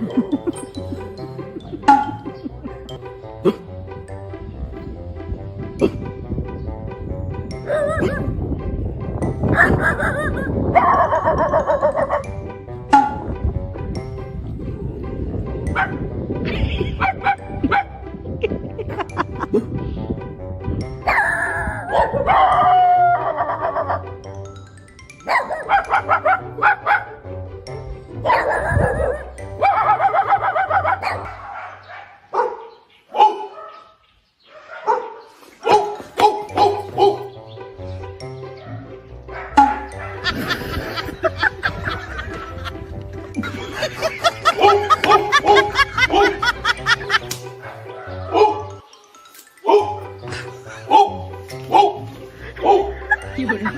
有人。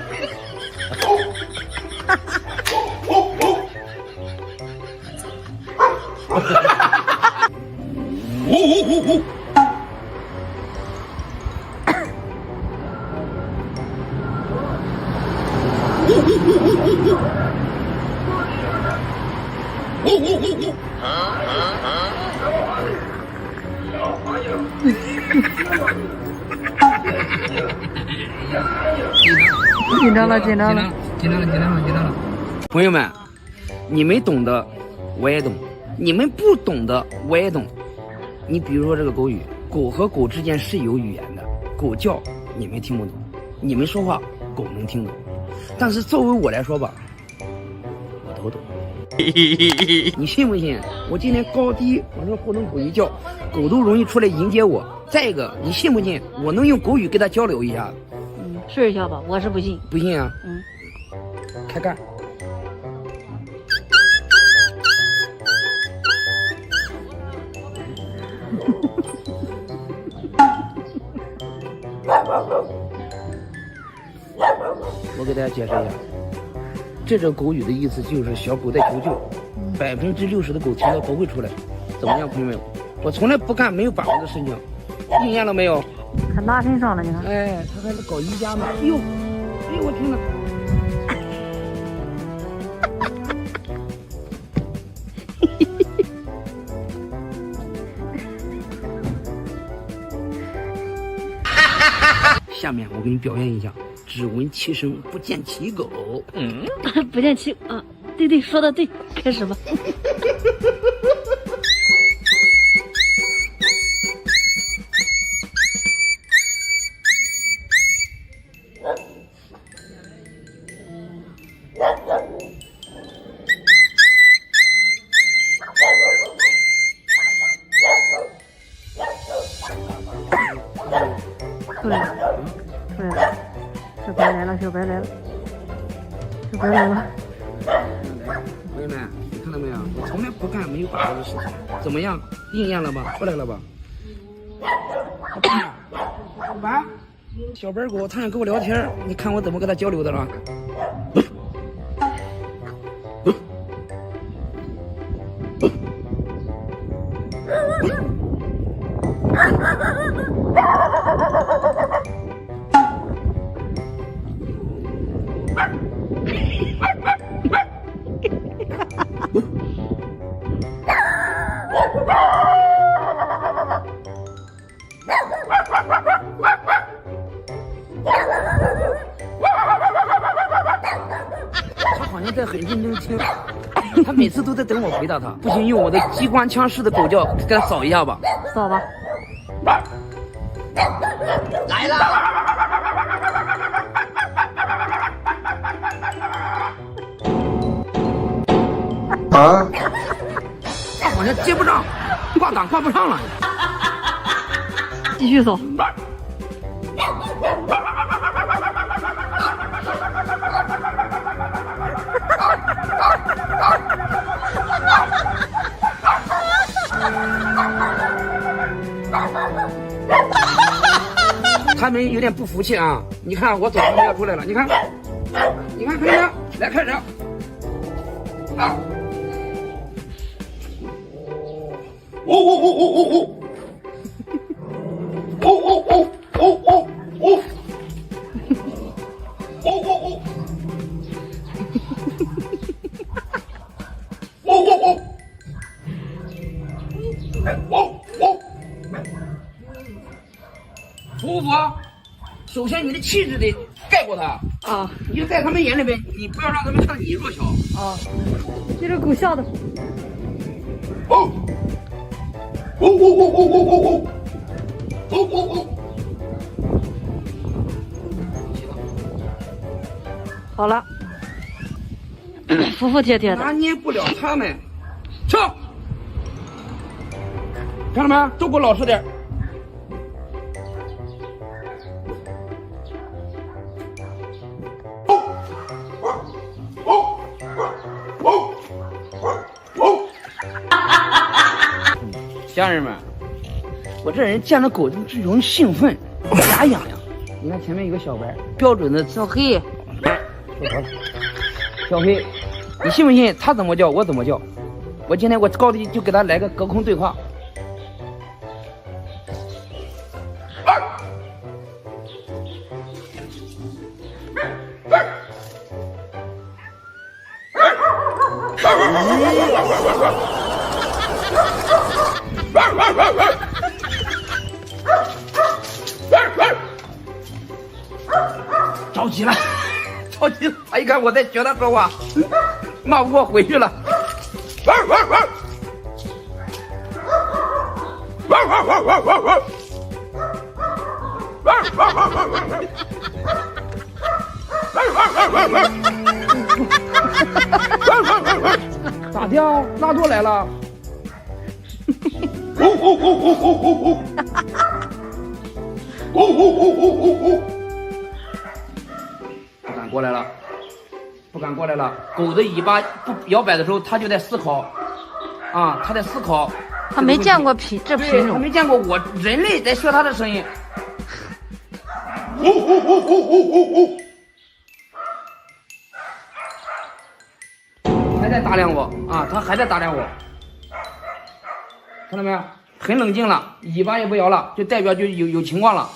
紧张了，紧张了，紧张了，紧张了，紧张了！朋友们，你们懂的我也懂，你们不懂的我也懂。你比如说这个狗语，狗和狗之间是有语言的，狗叫你们听不懂，你们说话狗能听懂。但是作为我来说吧，我都懂。你信不信？我今天高低往这或者狗一叫，狗都容易出来迎接我。再一个，你信不信？我能用狗语跟它交流一下？试一下吧，我是不信。不信啊？开干。我给大家解释一下，这个狗语的意思就是小狗在求救，60%的狗听到不会出来。怎么样，朋友们？我从来不干没有把握的事情，应验了没有？他拉身上了，你看。哎，他还是搞瑜伽呢。哎呦，哎呦，我天哪！下面我给你表演一下，只闻其声不见其狗。不见其啊，对对，说的对，开始吧。出来了，出来了，小白来了，小白来了，小白来了。朋友们，你看到没有？我从来不干没有把握的事情，怎么样？应验了吧？出来了吧？小白，小白狗，它想跟我聊天，你看我怎么跟它交流的了？他好像在很认真听，他每次都在等我回答他。不行，用我的机关枪式的狗叫给他扫一下吧。扫吧。来了！啊！他好像接不上，挂档挂不上了。继续扫。他们有点不服气啊！你看我左边要出来了，你看，你看，看见没有？来开始。啊！哦哦哦哦哦哦！哦哦哦哦哦哦！哦哦哦！哦哦哦！首先你的气质得盖过他啊，你就在他们眼里边，你不要让他们看你弱小。啊，这个狗笑的。哦，哦哦哦哦哦哦哦哦哦。好了，服服帖帖的。拿捏不了他们，上，看到没？都给我老实点。家人们，我这人见了狗就容易兴奋，牙痒痒。你看前面有个小白，标准的小黑，小黑，你信不信他怎么叫我怎么叫？我今天我高低就给他来个隔空对话。着急了，着急了！他一看我在学他说话，骂不过回去了。咋的？拉多来了？不敢过来了，不敢过来了。狗的尾巴不摇摆的时候，它就在思考，啊，它在思考。他没见过这品他种，没见过我人类在学它的声音。还在打量我啊，它还在打量我，看到没有？很冷静了，尾巴也不摇了，就代表就有情况了。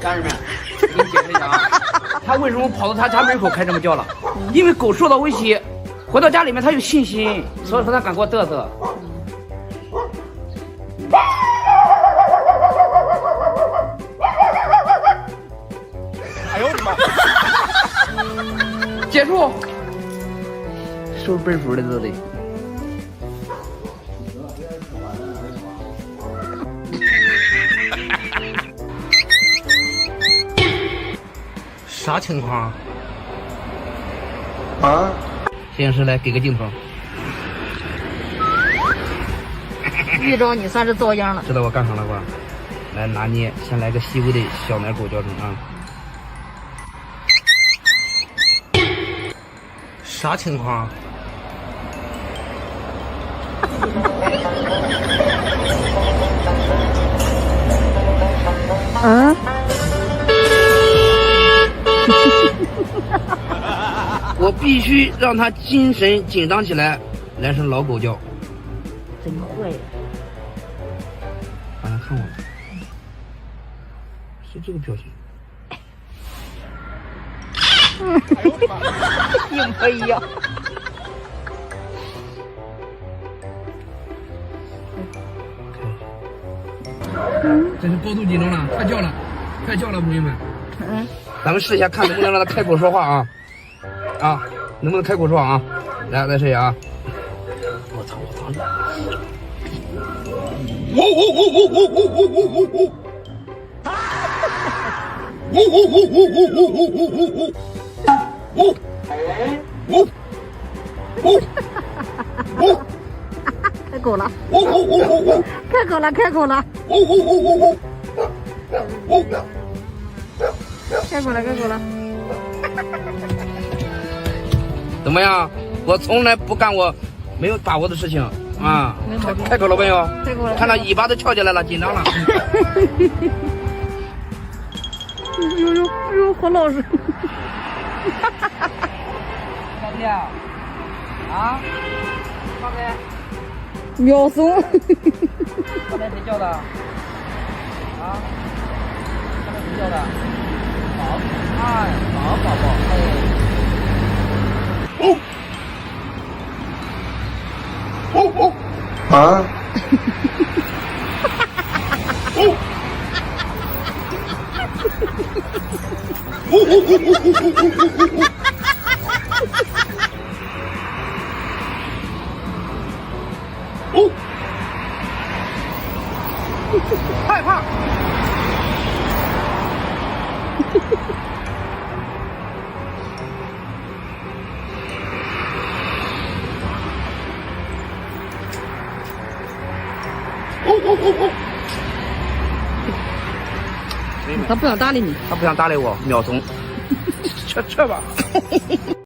家人们，我给你解释一下啊，他为什么跑到他家门口开这么叫了？因为狗受到威胁，回到家里面他有信心，所以说他敢给我嘚嘚。哎呦我的妈！结束，收本数的都得。啥情况？啊！摄影师来给个镜头。遇着你算是遭殃了。知道我干啥了吧？来拿捏，先来个西部的小奶狗叫声啊！啥情况？嗯。我必须让他精神紧张起来，来声老狗叫。真坏呀！好像看我了，是这个表情。一模一样。这是高度紧张了，快叫了，快叫了，朋友们。嗯。咱们试一下，看能不能让他开口说话啊！啊，能不能开口说话啊？来试一下啊！开口了，开口了，开口了，开口了，开口了。怎么样？我从来不干我没有把握的事情啊！开口了没有？开口了。看到尾巴都翘起来了，紧张了。哟，好老实。小弟啊，啊，放开！秒松。刚才谁叫的？啊？刚才谁叫的？好，哎，好宝宝，哎。啊！害怕。他不想搭理你，他不想搭理我，秒怂，撤吧。